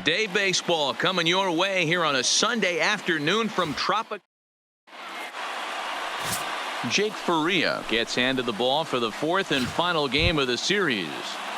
Day baseball coming your way here on a Sunday afternoon from Tropic. Jake Faria gets handed the ball for the fourth and final game of the series.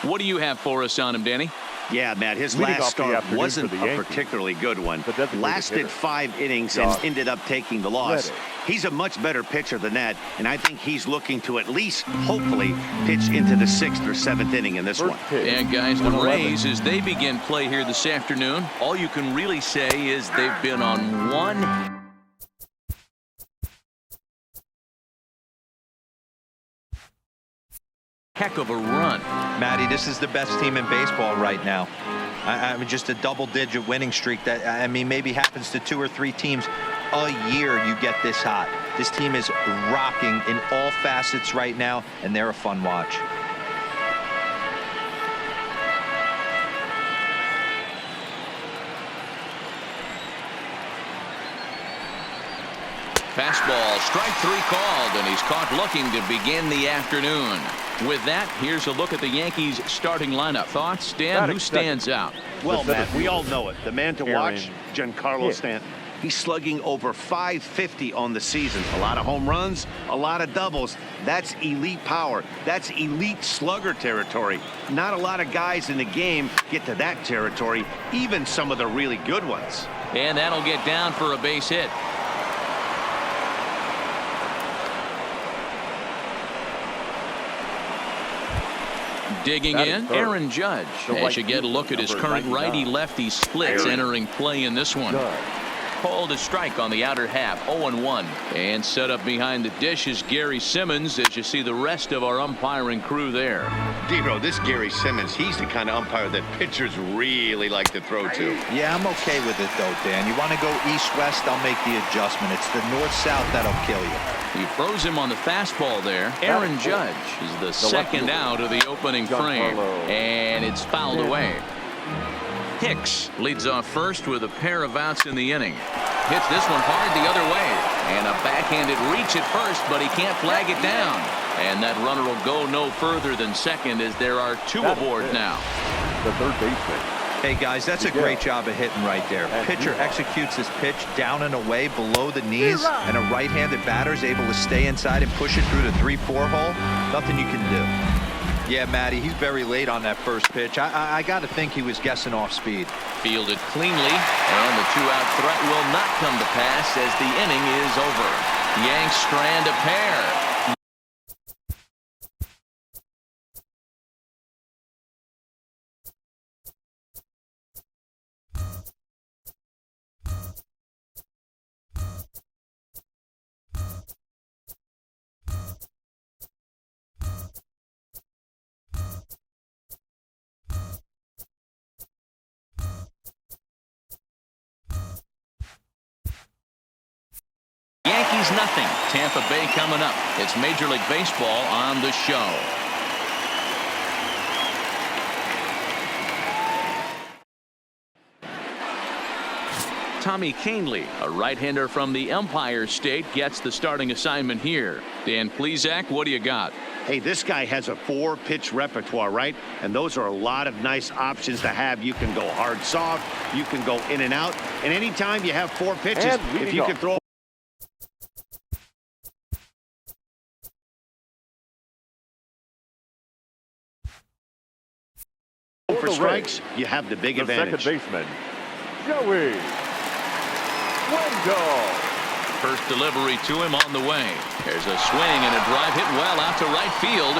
What do you have for us on him, Danny? Yeah, Matt, his last start wasn't a particularly good one. Lasted 5 innings and ended up taking the loss. He's a much better pitcher than that, and I think he's looking to at least, hopefully, pitch into the 6th or 7th inning in this one. And, guys, the Rays, as they begin play here this afternoon, all you can really say is they've been on one heck of a run. Matty, this is the best team in baseball right now. I mean, just a double-digit winning streak that, I mean, maybe happens to 2 or 3 teams a year. You get this hot. This team is rocking in all facets right now, and they're a fun watch. Fastball, strike 3 called, and he's caught looking to begin the afternoon. With that, here's a look at the Yankees starting lineup. Thoughts, Dan? Who stands out? Well, Matt, we all know it. The man to watch, Giancarlo Stanton. He's slugging over .550 on the season. A lot of home runs, a lot of doubles. That's elite power. That's elite slugger territory. Not a lot of guys in the game get to that territory, even some of the really good ones. And that'll get down for a base hit. Digging in, Aaron Judge. As you get a look at his current righty-lefty splits entering play in this one. Called a strike on the outer half, 0-1. And set up behind the dish is Gary Simmons, as you see the rest of our umpiring crew there. D-Bro, this Gary Simmons, he's the kind of umpire that pitchers really like to throw to. Yeah, I'm okay with it, though, Dan. You want to go east-west, I'll make the adjustment. It's the north-south that'll kill you. He froze him on the fastball there. Aaron Judge is the second out of the opening frame, and it's fouled away. Hicks leads off first with a pair of outs in the inning. Hits this one hard the other way, and a backhanded reach at first, but he can't flag it down. And that runner will go no further than second, as there are 2 aboard now. The third baseman. Hey, guys, that's a great job of hitting right there. Pitcher executes his pitch down and away below the knees, and a right-handed batter is able to stay inside and push it through the 3-4 hole. Nothing you can do. Yeah, Matty, he's very late on that first pitch. I got to think he was guessing off speed. Fielded cleanly, and the 2-out threat will not come to pass as the inning is over. Yanks strand a pair. Yankees nothing. Tampa Bay coming up. It's Major League Baseball on the show. Tommy Kahnle, a right-hander from the Empire State, gets the starting assignment here. Dan Plesac, what do you got? Hey, this guy has a 4-pitch repertoire, right? And those are a lot of nice options to have. You can go hard, soft. You can go in and out. And anytime you have 4 pitches, if you can throw for strikes, you have the big advantage. Second baseman, Joey Wendell. First delivery to him on the way. There's a swing and a drive hit well out to right field.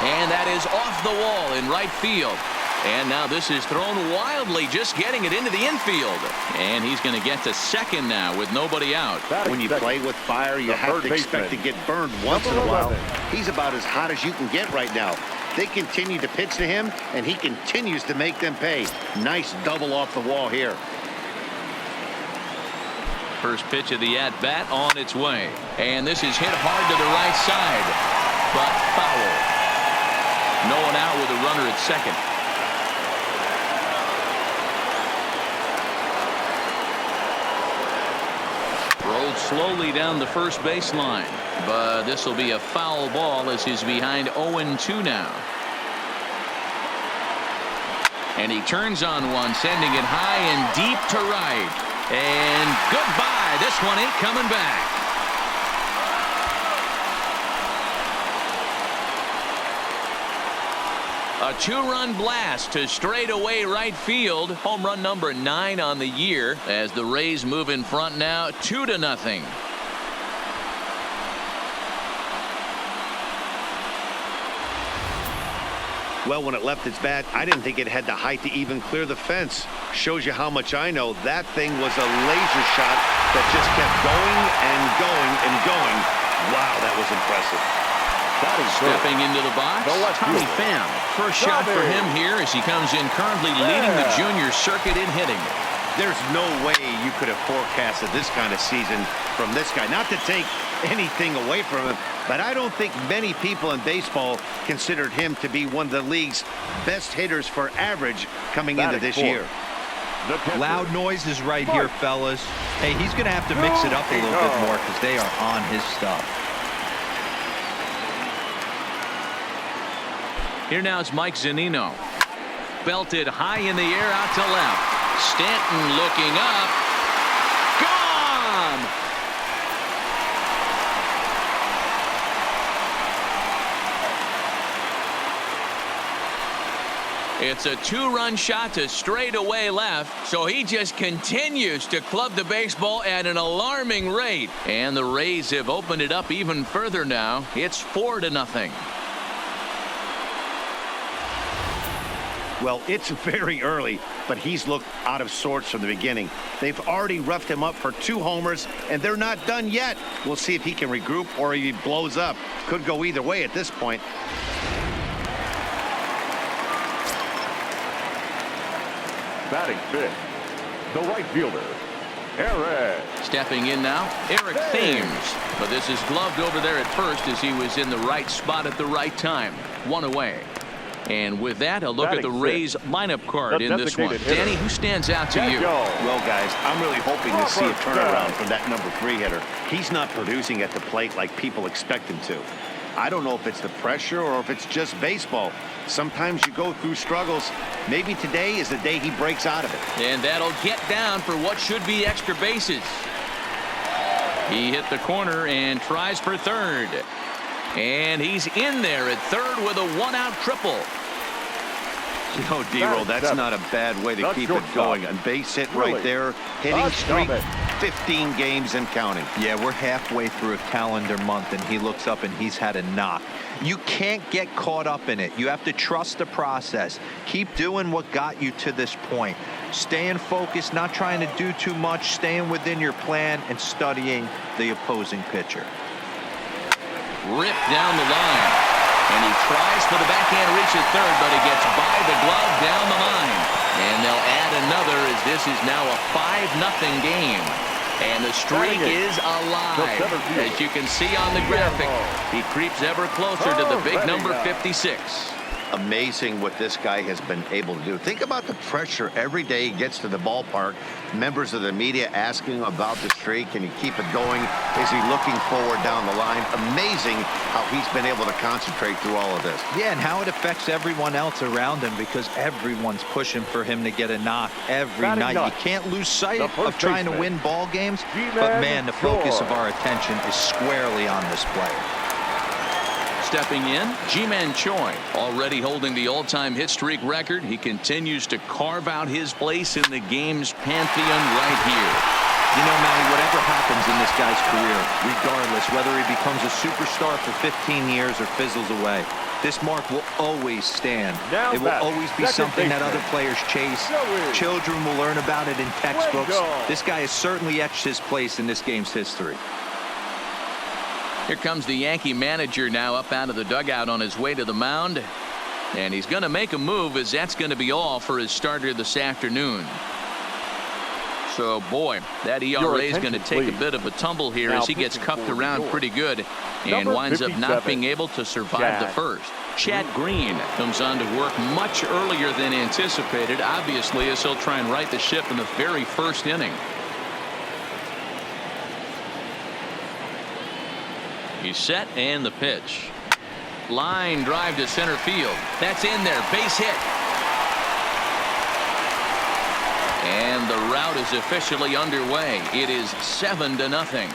And that is off the wall in right field. And now this is thrown wildly, just getting it into the infield. And he's going to get to second now with nobody out. When you play with fire, you have to expect to get burned once in a while. He's about as hot as you can get right now. They continue to pitch to him, and he continues to make them pay. Nice double off the wall here. First pitch of the at-bat on its way. And this is hit hard to the right side, but foul. No one out with a runner at second. Rolled slowly down the first baseline, but this will be a foul ball as he's behind 0-2 now. And he turns on one, sending it high and deep to right. And goodbye. This one ain't coming back. A 2-run blast to straightaway right field. Home run number 9 on the year as the Rays move in front now 2-0. Well, when it left its bat, I didn't think it had the height to even clear the fence. Shows you how much I know. That thing was a laser shot that just kept going and going and going. Wow, that was impressive. Stepping into the box, Tommy Pham. First shot for him here as he comes in currently leading the junior circuit in hitting. There's no way you could have forecasted this kind of season from this guy. Not to take anything away from him, but I don't think many people in baseball considered him to be one of the league's best hitters for average coming into this year. Loud noises right here, fellas. Hey, he's going to have to mix it up a little bit more because they are on his stuff. Here now is Mike Zunino. Belted high in the air out to left. Stanton looking up. Gone! It's a 2-run shot to straightaway left, so he just continues to club the baseball at an alarming rate. And the Rays have opened it up even further now. It's 4-0. Well, it's very early, but he's looked out of sorts from the beginning. They've already roughed him up for 2 homers, and they're not done yet. We'll see if he can regroup or if he blows up. Could go either way at this point. Batting fifth, the right fielder, Eric. Stepping in now, Eric Thames. But this is gloved over there at first as he was in the right spot at the right time. 1 away. And with that, a look at the Rays lineup card in this one. Danny, who stands out to you? Well, guys, I'm really hoping to see a turnaround from that number 3 hitter. He's not producing at the plate like people expect him to. I don't know if it's the pressure or if it's just baseball. Sometimes you go through struggles. Maybe today is the day he breaks out of it. And that'll get down for what should be extra bases. He hit the corner and tries for third. And he's in there at third with a 1-out triple. You know, D-Roll, that's not a bad way to keep it going. A base hit right there. Hitting streak, 15 games and counting. Yeah, we're halfway through a calendar month, and he looks up and he's had a knock. You can't get caught up in it. You have to trust the process. Keep doing what got you to this point. Staying focused, not trying to do too much, staying within your plan, and studying the opposing pitcher. Ripped down the line. And he tries for the backhand reach at third, but he gets by the glove down the line. And they'll add another as this is now a 5-0 game. And the streak is alive. As you can see on the graphic, he creeps ever closer to the big number 56. Amazing what this guy has been able to do. Think about the pressure every day he gets to the ballpark. Members of the media asking about the streak. Can he keep it going? Is he looking forward down the line? Amazing how he's been able to concentrate through all of this. Yeah, and how it affects everyone else around him because everyone's pushing for him to get a knock every night. You can't lose sight of trying to win ball games, but man, the focus of our attention is squarely on this player. Stepping in, Ji-Man Choi, already holding the all-time hit streak record. He continues to carve out his place in the game's pantheon right here. You know, Matty, whatever happens in this guy's career, regardless, whether he becomes a superstar for 15 years or fizzles away, this mark will always stand. It will always be something that other players chase. Children will learn about it in textbooks. This guy has certainly etched his place in this game's history. Here comes the Yankee manager now up out of the dugout on his way to the mound. And he's going to make a move as that's going to be all for his starter this afternoon. So, boy, that ERA is going to take a bit of a tumble here as he gets cuffed around pretty good and winds up not being able to survive the first. Chad Green comes on to work much earlier than anticipated, obviously, as he'll try and right the ship in the very first inning. He's set and the pitch. Line drive to center field. That's in there. Base hit. And the rout is officially underway. It is 7-0.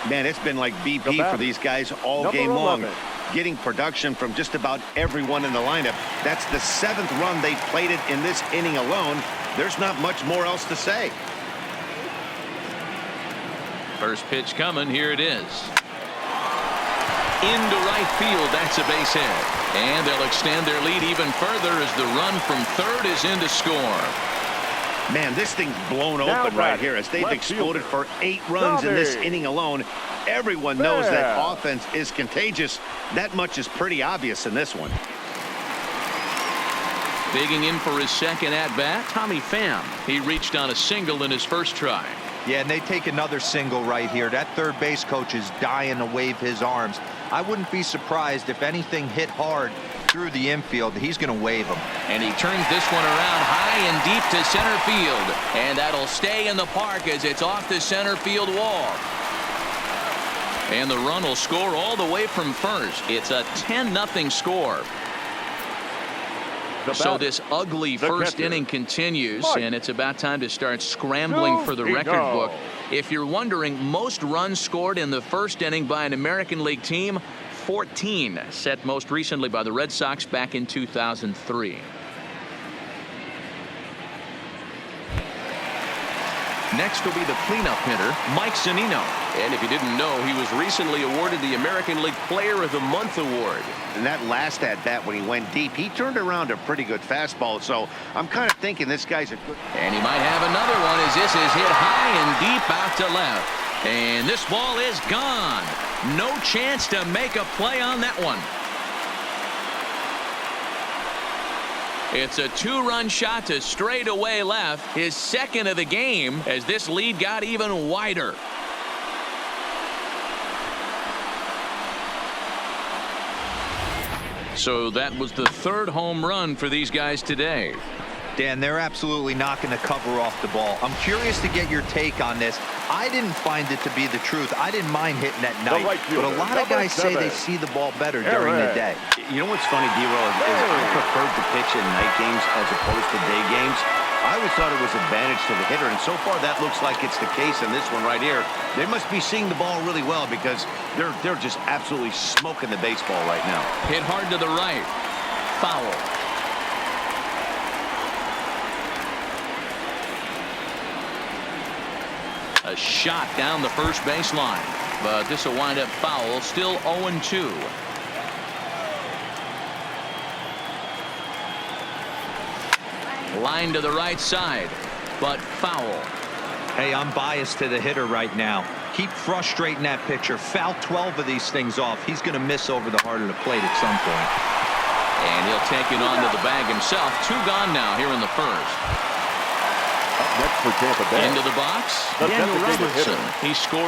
Man, it's been like BP for these guys all game long. Getting production from just about everyone in the lineup. That's the 7th run they've plated in this inning alone. There's not much more else to say. First pitch coming. Here it is. Into right field. That's a base hit. And they'll extend their lead even further as the run from third is in to score. Man, this thing's blown open right here as they've exploded for 8 runs in this inning alone. Everyone knows that offense is contagious. That much is pretty obvious in this one. Digging in for his second at-bat, Tommy Pham. He reached on a single in his first try. Yeah, and they take another single right here. That third base coach is dying to wave his arms. I wouldn't be surprised if anything hit hard through the infield. He's going to wave them. And he turns this one around high and deep to center field. And that'll stay in the park as it's off the center field wall. And the run will score all the way from first. It's a 10-0 score. So this ugly first inning continues, and it's about time to start scrambling for the record book. If you're wondering, most runs scored in the first inning by an American League team, 14, set most recently by the Red Sox back in 2003. Next will be the cleanup hitter, Mike Zunino. And if you didn't know, he was recently awarded the American League Player of the Month award. And that last at-bat when he went deep, he turned around a pretty good fastball. So I'm kind of thinking this guy's a good... And he might have another one as this is hit high and deep out to left. And this ball is gone. No chance to make a play on that one. It's a 2-run shot to straightaway left, his second of the game, as this lead got even wider. So that was the third home run for these guys today. Dan, they're absolutely not going to cover off the ball. I'm curious to get your take on this. I didn't find it to be the truth. I didn't mind hitting at night, but a lot of guys say they see the ball better during the day. You know what's funny, D-Roll, is I preferred to pitch in night games as opposed to day games. I always thought it was advantage to the hitter, and so far that looks like it's the case in this one right here. They must be seeing the ball really well because they're just absolutely smoking the baseball right now. Hit hard to the right. Foul. A shot down the first baseline, but this will wind up foul. Still 0-2. Line to the right side, but foul. Hey, I'm biased to the hitter right now. Keep frustrating that pitcher. Foul 12 of these things off. He's going to miss over the heart of the plate at some point. And he'll take it onto the bag himself. 2 gone now here in the first. Next for Tampa Bay. Into the box, Daniel Robertson. He scored.